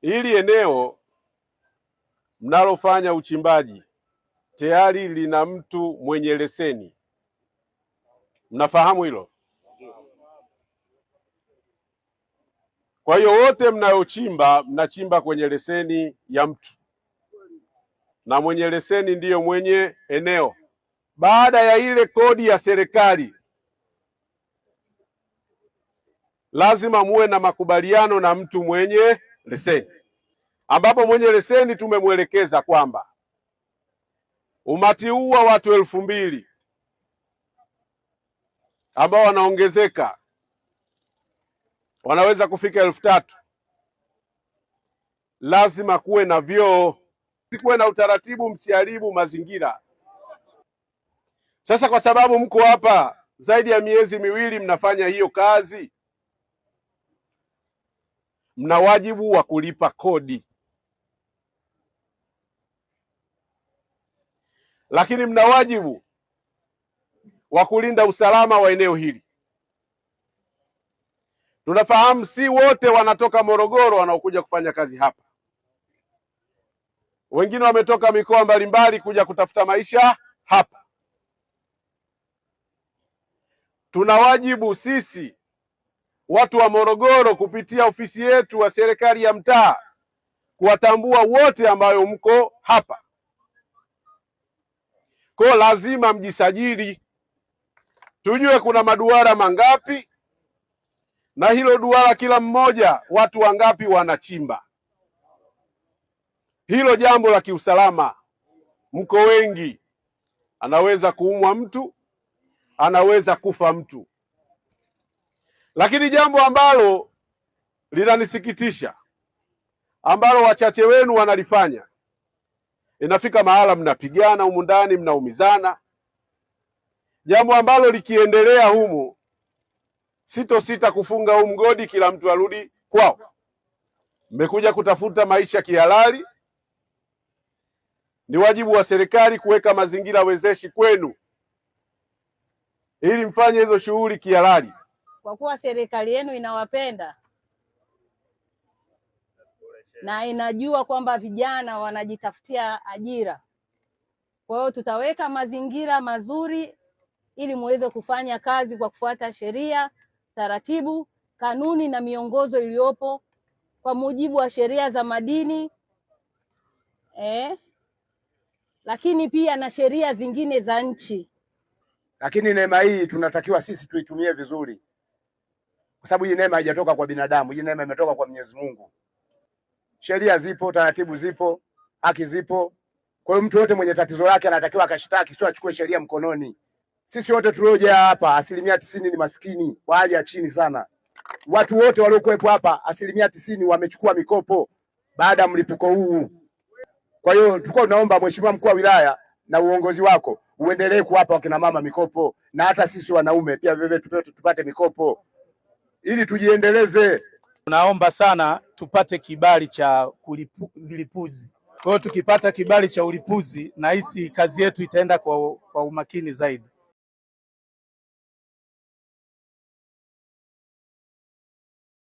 Hili eneo mnalofanya uchimbaji tayari lina mtu mwenye leseni, mnafahamu hilo? Kwa hiyo wote mnayochimba mnachimba kwenye leseni ya mtu, na mwenye leseni ndiyo mwenye eneo. Baada ya ile kodi ya serikali, lazima muwe na makubaliano na mtu mwenye leseni, ambapo mwenye leseni tumemwelekeza kwamba umati huu wa watu 2000 ambao wanaongezeka, wanaweza kufika 3000, lazima kuwe na vyoo, kuwe na utaratibu, msiharibu mazingira. Sasa kwa sababu mko hapa zaidi ya miezi miwili mnafanya hiyo kazi, mna wajibu wa kulipa kodi, lakini mna wajibu wa kulinda usalama wa eneo hili. Tunafahamu si wote wanatoka Morogoro wanaokuja kufanya kazi hapa, wengine wametoka mikoa mbalimbali kuja kutafuta maisha hapa. Tuna wajibu sisi watu wa Morogoro kupitia ofisi yetu wa serikali ya mtaa kuwatambua wote ambayo mko hapa. Kwa lazima mjisajili, tujue kuna maduara mangapi, na hilo duara kila mmoja watu wangapi wanachimba. Hilo jambo la kiusalama, mko wengi, anaweza kuumwa mtu, anaweza kufa mtu. Lakini jambo ambalo linanisikitisha, ambalo wachache wenu wanalifanya, inafika mahala mnapigana humu ndani, mnaumizana, jambo ambalo likiendelea humu sitosita kufunga huu mgodi, kila mtu arudi kwao. Mmekuja kutafuta maisha kihalali, ni wajibu wa serikali kuweka mazingira wezeshi kwenu ili mfanye hizo shughuli kihalali. Kwa kuwa serikali yenu inawapenda na inajua kwamba vijana wanajitafutia ajira, kwa hiyo tutaweka mazingira mazuri ili muweze kufanya kazi kwa kufuata sheria, taratibu, kanuni na miongozo iliyopo kwa mujibu wa sheria za madini lakini pia na sheria zingine za nchi. Lakini neema hii tunatakiwa sisi tuitumie vizuri, kwa sababu hii neema haijatoka kwa binadamu, hii neema imetoka kwa Mwenyezi Mungu. Sheria zipo, taratibu zipo, haki zipo. Kwa hiyo mtu yote mwenye tatizo lake anatakiwa akashitaki, sio achukue sheria mkononi. Sisi wote tulioja hapa 90% ni maskini wa hali ya chini sana. Watu wote waliokuwepo hapa 90% wamechukua mikopo baada ya mlipuko huu. Kwa hiyo tulikuwa tunaomba Mheshimiwa Mkuu wa Wilaya na uongozi wako uendelee kuwapa wakina mama mikopo, na hata sisi wanaume pia vile tupate mikopo ili tujiendeleze. Tunaomba sana tupate kibali cha vilipuzi. Kwa hiyo tukipata kibali cha ulipuzi, nahisi kazi yetu itaenda kwa umakini zaidi.